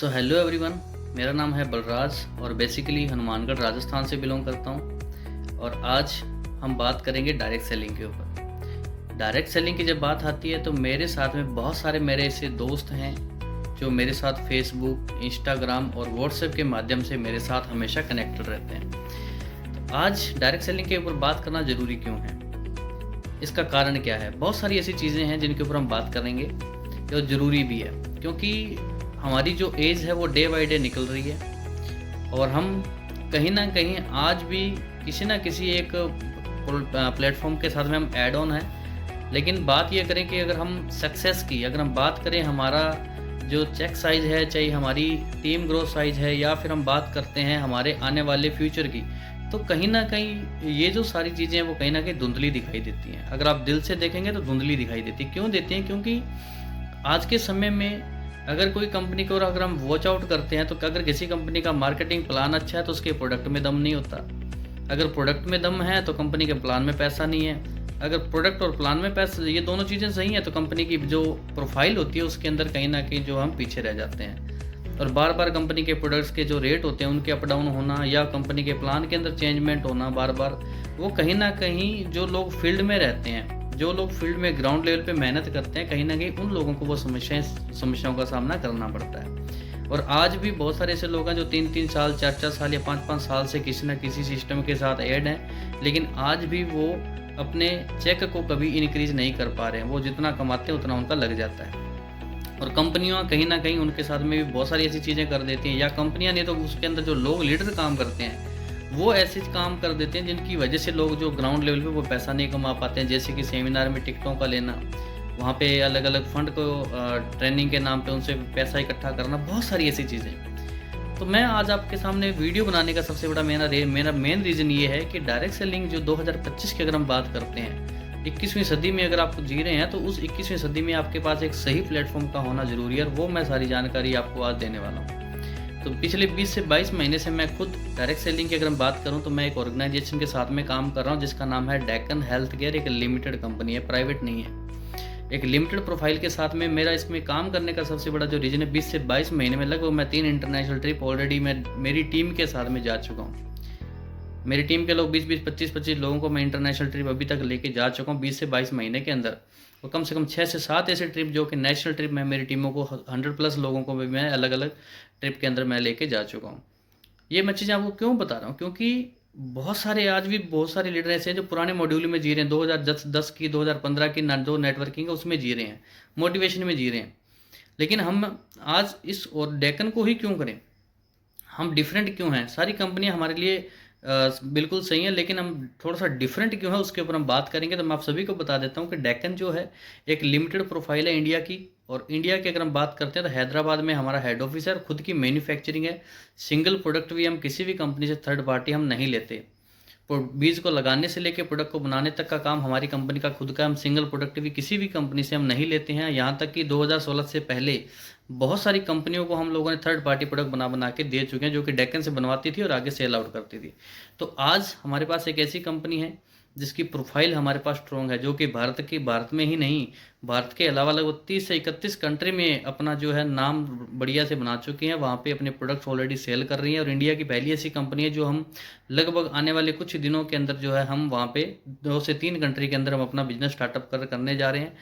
So hello everyone. मेरा नाम है बलराज और बेसिकली हनुमानगढ़ राजस्थान से बिलोंग करता हूँ। और आज हम बात करेंगे डायरेक्ट सेलिंग के ऊपर। डायरेक्ट सेलिंग की जब बात आती है तो मेरे साथ में बहुत सारे मेरे ऐसे दोस्त हैं जो मेरे साथ फेसबुक, इंस्टाग्राम और व्हाट्सएप के माध्यम से मेरे साथ हमेशा कनेक्टेड रहते हैं। तो आज डायरेक्ट सेलिंग के ऊपर बात करना ज़रूरी क्यों है, इसका कारण क्या है। बहुत सारी ऐसी चीज़ें हैं जिनके ऊपर हम बात करेंगे जो ज़रूरी भी है, क्योंकि हमारी जो एज है वो डे बाय डे निकल रही है और हम कहीं ना कहीं आज भी किसी ना किसी एक प्लेटफॉर्म के साथ में हम ऐड ऑन हैं। लेकिन बात ये करें कि अगर हम सक्सेस की अगर हम बात करें, हमारा जो चेक साइज़ है, चाहे हमारी टीम ग्रोथ साइज़ है, या फिर हम बात करते हैं हमारे आने वाले फ्यूचर की, तो कहीं ना कहीं ये जो सारी चीज़ें हैं वो कहीं ना कहीं धुंधली दिखाई देती हैं। अगर आप दिल से देखेंगे तो धुंधली दिखाई देती है। क्यों देती हैं? क्योंकि आज के समय में अगर कोई कंपनी को अगर हम वॉच आउट करते हैं तो अगर किसी कंपनी का मार्केटिंग प्लान अच्छा है तो उसके प्रोडक्ट में दम नहीं होता। अगर प्रोडक्ट में दम है तो कंपनी के प्लान में पैसा नहीं है। अगर प्रोडक्ट और प्लान में पैसा, ये दोनों चीज़ें सही हैं, तो कंपनी की जो प्रोफाइल होती है उसके अंदर कहीं ना कहीं जो हम पीछे रह जाते हैं। और बार बार कंपनी के प्रोडक्ट्स के जो रेट होते हैं उनके अप डाउन होना, या कंपनी के प्लान के अंदर चेंजमेंट होना बार बार, वो कहीं ना कहीं जो लोग फील्ड में रहते हैं, जो लोग फील्ड में ग्राउंड लेवल पे मेहनत करते हैं, कहीं ना कहीं उन लोगों को वो समस्याओं का सामना करना पड़ता है। और आज भी बहुत सारे ऐसे लोग हैं जो 3-3 साल, 4-4 साल या 5-5 साल से किसी न किसी सिस्टम के साथ ऐड हैं, लेकिन आज भी वो अपने चेक को कभी इंक्रीज नहीं कर पा रहे हैं। वो जितना कमाते हैं उतना उनका लग जाता है। और कंपनियां कहीं ना कहीं उनके साथ में भी बहुत सारी ऐसी चीज़ें कर देती हैं, या कंपनियां नहीं तो उसके अंदर जो लोग लीडर काम करते हैं वो ऐसे काम कर देते हैं जिनकी वजह से लोग जो ग्राउंड लेवल पे वो पैसा नहीं कमा पाते हैं। जैसे कि सेमिनार में टिकटों का लेना, वहाँ पे अलग अलग फंड को ट्रेनिंग के नाम पे उनसे पैसा इकट्ठा करना, बहुत सारी ऐसी चीज़ें। तो मैं आज आपके सामने वीडियो बनाने का सबसे बड़ा मेरा मेन रीज़न ये है कि डायरेक्ट सेलिंग जो 2025 की अगर हम बात करते हैं, 21वीं सदी में अगर आप जी रहे हैं, तो उस 21वीं सदी में आपके पास एक सही प्लेटफॉर्म का होना ज़रूरी है। और वो मैं सारी जानकारी आपको आज देने वाला हूँ। तो पिछले 20 से 22 महीने से मैं खुद डायरेक्ट सेलिंग की अगर हम बात करूं तो मैं एक ऑर्गेनाइजेशन के साथ में काम कर रहा हूं जिसका नाम है डेक्कन हेल्थ केयर। एक लिमिटेड कंपनी है, प्राइवेट नहीं है। एक लिमिटेड प्रोफाइल के साथ में मेरा इसमें काम करने का सबसे बड़ा जो रीज़न है, 20 से 22 महीने में लगभग मैं 3 इंटरनेशनल ट्रिप ऑलरेडी मैं मेरी टीम के साथ में जा चुका हूँ। मेरी टीम के लोग 20-20, 25-25 लोगों को मैं इंटरनेशनल ट्रिप अभी तक लेके जा चुका हूँ 20 से 22 महीने के अंदर। और कम से कम 6 से 7 ऐसे ट्रिप जो कि नेशनल ट्रिप में मेरी टीमों को 100+ लोगों को भी मैं अलग अलग ट्रिप के अंदर मैं लेके जा चुका हूँ। ये मैं चीज़ें आपको क्यों बता रहा हूँ? क्योंकि बहुत सारे आज भी बहुत सारे लीडर ऐसे हैं जो पुराने मॉड्यूल में जी रहे हैं, 2010 की, 2015 की जो नेटवर्किंग है उसमें जी रहे हैं, मोटिवेशन में जी रहे हैं। लेकिन हम आज इस और डेक्कन को ही क्यों करें? हम डिफरेंट क्यों हैं? सारी कंपनियां हमारे लिए बिल्कुल सही है, लेकिन हम थोड़ा सा डिफरेंट क्यों है उसके ऊपर हम बात करेंगे। तो मैं आप सभी को बता देता हूँ कि डेक्कन जो है एक लिमिटेड प्रोफाइल है इंडिया की। और इंडिया की अगर हम बात करते हैं तो हैदराबाद में हमारा हेड ऑफिस है और खुद की मैन्युफैक्चरिंग है। सिंगल प्रोडक्ट भी हम किसी भी कंपनी से थर्ड पार्टी हम नहीं लेते। बीज को लगाने से लेकर प्रोडक्ट को बनाने तक का काम हमारी कंपनी का खुद का। हम सिंगल प्रोडक्ट भी किसी भी कंपनी से हम नहीं लेते हैं। यहाँ तक कि 2016 से पहले बहुत सारी कंपनियों को हम लोगों ने थर्ड पार्टी प्रोडक्ट बना बना के दे चुके हैं, जो कि डेक्कन से बनवाती थी और आगे सेल आउट करती थी। तो आज हमारे पास एक ऐसी कंपनी है जिसकी प्रोफाइल हमारे पास स्ट्रॉन्ग है, जो कि भारत में ही नहीं, भारत के अलावा लगभग 30 से 31 कंट्री में अपना जो है नाम बढ़िया से बना चुकी हैं। वहाँ पे अपने प्रोडक्ट्स ऑलरेडी सेल कर रही हैं। और इंडिया की पहली ऐसी कंपनी है जो हम लगभग आने वाले कुछ दिनों के अंदर जो है हम वहाँ पे 2 से 3 कंट्री के अंदर हम अपना बिजनेस स्टार्टअप करने जा रहे हैं,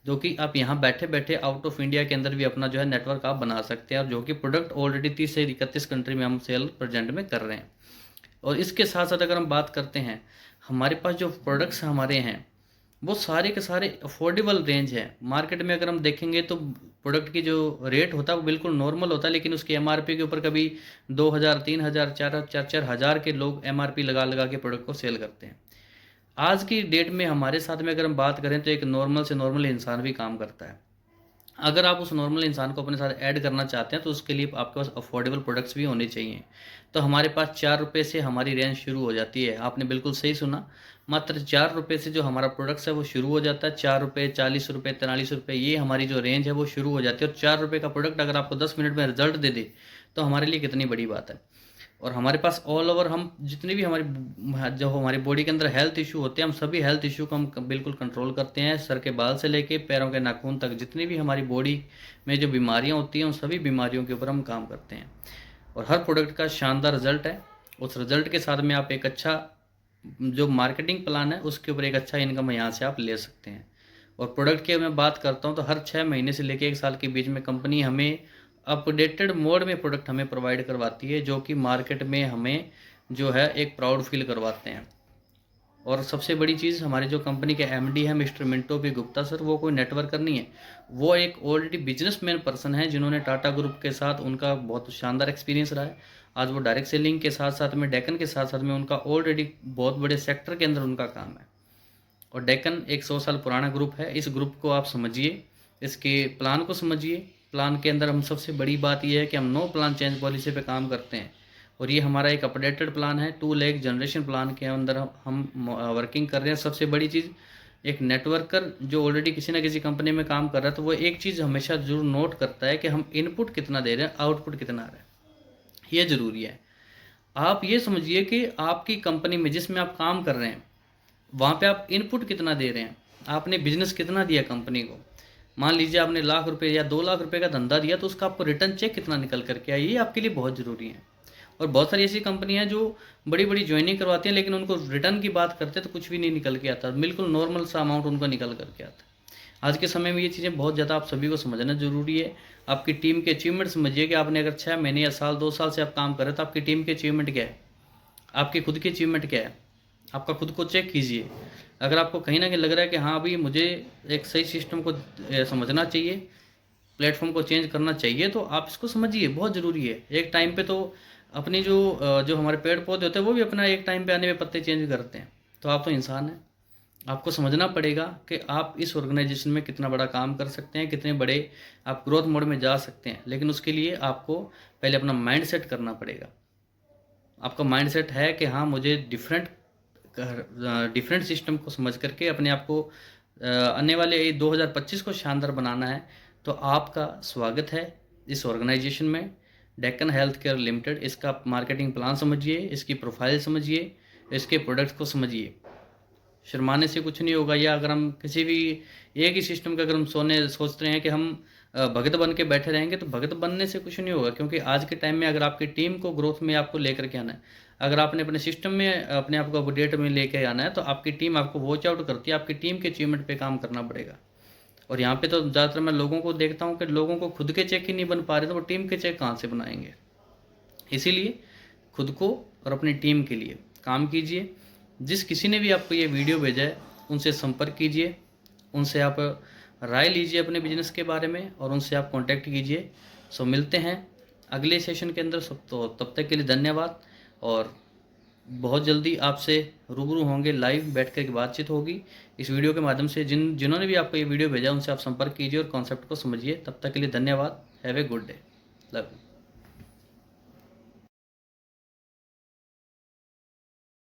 जो कि आप यहाँ बैठे बैठे आउट ऑफ इंडिया के अंदर भी अपना जो है नेटवर्क आप बना सकते हैं। और जो कि प्रोडक्ट ऑलरेडी 30 से 31 कंट्री में हम सेल प्रेजेंट में कर रहे हैं। और इसके साथ साथ अगर हम बात करते हैं, हमारे पास जो प्रोडक्ट्स हमारे हैं वो सारे के सारे अफोर्डेबल रेंज है। मार्केट में अगर हम देखेंगे तो प्रोडक्ट की जो रेट होता है वो बिल्कुल नॉर्मल होता है, लेकिन उसके एमआरपी के ऊपर कभी 2000, 3000, 4,000 के लोग एमआरपी लगा लगा के प्रोडक्ट को सेल करते हैं। आज की डेट में हमारे साथ में अगर हम बात करें तो एक नॉर्मल से नॉर्मल इंसान भी काम करता है। अगर आप उस नॉर्मल इंसान को अपने साथ ऐड करना चाहते हैं तो उसके लिए आपके पास अफोर्डेबल प्रोडक्ट्स भी होने चाहिए। तो हमारे पास 4 रुपये से हमारी रेंज शुरू हो जाती है। आपने बिल्कुल सही सुना, मात्र 4 रुपये से जो हमारा प्रोडक्ट्स है वो शुरू हो जाता है। 4 रुपये, 40 रुपये, 43 रुपये, ये हमारी जो रेंज है वो शुरू हो जाती है। और 4 रुपये का प्रोडक्ट अगर आपको 10 मिनट में रिजल्ट दे दे तो हमारे लिए कितनी बड़ी बात है। और हमारे पास ऑल ओवर हम जितने भी जो हमारी बॉडी के अंदर हेल्थ इशू होते हैं, हम सभी हेल्थ इशू को हम बिल्कुल कंट्रोल करते हैं। सर के बाल से लेके पैरों के नाखून तक जितनी भी हमारी बॉडी में जो बीमारियां होती हैं, उन सभी बीमारियों के ऊपर हम काम करते हैं। और हर प्रोडक्ट का शानदार रिजल्ट है। उस रिजल्ट के साथ में आप एक अच्छा जो मार्केटिंग प्लान है, उसके ऊपर एक अच्छा इनकम यहाँ से आप ले सकते हैं। और प्रोडक्ट की मैं बात करता हूँ तो हर 6 महीने से लेकर 1 साल के बीच में कंपनी हमें अपडेटेड मोड में प्रोडक्ट हमें प्रोवाइड करवाती है, जो कि मार्केट में हमें जो है एक प्राउड फील करवाते हैं। और सबसे बड़ी चीज़, हमारे जो कंपनी के एमडी है mister Minto P Gupta sir, वो कोई नेटवर्कर नहीं है, वो एक ऑलरेडी बिजनेसमैन पर्सन है, जिन्होंने टाटा ग्रुप के साथ उनका बहुत शानदार एक्सपीरियंस रहा है। आज वो डायरेक्ट सेलिंग के साथ साथ में डेक्कन के साथ साथ में उनका ऑलरेडी बहुत बड़े सेक्टर के अंदर उनका काम है। और डेक्कन एक 100 साल पुराना ग्रुप है। इस ग्रुप को आप समझिए, इसके प्लान को समझिए। प्लान के अंदर हम सबसे बड़ी बात यह है कि हम नो प्लान चेंज पॉलिसी पे काम करते हैं, और ये हमारा एक अपडेटेड प्लान है। 2 लाख जनरेशन प्लान के अंदर हम वर्किंग कर रहे हैं। सबसे बड़ी चीज़, एक नेटवर्कर जो ऑलरेडी किसी ना किसी कंपनी में काम कर रहा है, तो वो एक चीज़ हमेशा जरूर नोट करता है कि हम इनपुट कितना दे रहे हैं, आउटपुट कितना आ रहा है। ये ज़रूरी है। आप ये समझिए कि आपकी कंपनी में जिसमें आप काम कर रहे हैं, वहाँ पे आप इनपुट कितना दे रहे हैं, आपने बिजनेस कितना दिया कंपनी को। मान लीजिए आपने ₹1,00,000 या ₹2,00,000 का धंधा दिया, तो उसका आपको रिटर्न चेक कितना निकल करके आया, ये आपके लिए बहुत ज़रूरी है। और बहुत सारी ऐसी कंपनियां जो बड़ी बड़ी ज्वाइनिंग करवाती हैं, लेकिन उनको रिटर्न की बात करते तो कुछ भी नहीं निकल के आता, बिल्कुल नॉर्मल सा अमाउंट उनको निकल करके आता है। आज के समय में ये चीज़ें बहुत ज़्यादा आप सभी को समझना ज़रूरी है। आपकी टीम के अचीवमेंट समझिए कि आपने अगर 6 महीने या साल 2 साल से आप काम कर रहे हैं, तो आपकी टीम के अचीवमेंट क्या है, आपकी खुद की अचीवमेंट क्या है, आपका खुद को चेक कीजिए। अगर आपको कहीं ना कहीं लग रहा है कि हाँ अभी मुझे एक सही सिस्टम को समझना चाहिए, प्लेटफॉर्म को चेंज करना चाहिए, तो आप इसको समझिए, बहुत ज़रूरी है। एक टाइम पे तो अपनी जो हमारे पेड़ पौधे होते हैं, वो भी अपना एक टाइम पे आने पे पत्ते चेंज करते हैं। तो आप तो इंसान हैं, आपको समझना पड़ेगा कि आप इस ऑर्गेनाइजेशन में कितना बड़ा काम कर सकते हैं, कितने बड़े आप ग्रोथ मोड में जा सकते हैं। लेकिन उसके लिए आपको पहले अपना माइंड सेट करना पड़ेगा। आपका माइंड सेट है कि हाँ मुझे डिफरेंट सिस्टम को समझ करके अपने आप को आने वाले 2025 को शानदार बनाना है, तो आपका स्वागत है इस ऑर्गेनाइजेशन में, डेक्कन हेल्थ केयर लिमिटेड। इसका मार्केटिंग प्लान समझिए, इसकी प्रोफाइल समझिए, इसके प्रोडक्ट्स को समझिए। शर्माने से कुछ नहीं होगा। या अगर हम किसी भी एक ही सिस्टम का अगर हम सोच रहे हैं कि हम भगत बन के बैठे रहेंगे, तो भगत बनने से कुछ नहीं होगा। क्योंकि आज के टाइम में अगर आपकी टीम को ग्रोथ में आपको लेकर के आना है, अगर आपने अपने सिस्टम में अपने आप को अपडेट में लेकर आना है, तो आपकी टीम आपको वॉच आउट करती है। आपकी टीम के अचीवमेंट पे काम करना पड़ेगा। और यहाँ पे तो ज़्यादातर मैं लोगों को देखता हूँ कि लोगों को खुद के चेक ही नहीं बन पा रहे, तो वो टीम के चेक कहाँ से बनाएंगे। इसीलिए खुद को और अपनी टीम के लिए काम कीजिए। जिस किसी ने भी आपको ये वीडियो भेजा है, उनसे संपर्क कीजिए, उनसे आप राय लीजिए अपने बिजनेस के बारे में, और उनसे आप कांटेक्ट कीजिए। सो मिलते हैं अगले सेशन के अंदर। सब तो तब तक के लिए धन्यवाद, और बहुत जल्दी आपसे रूबरू होंगे, लाइव बैठ कर बातचीत होगी इस वीडियो के माध्यम से। जिन्होंने भी आपको ये वीडियो भेजा, उनसे आप संपर्क कीजिए और कॉन्सेप्ट को समझिए। तब तक के लिए धन्यवाद। Have a good day. Love you.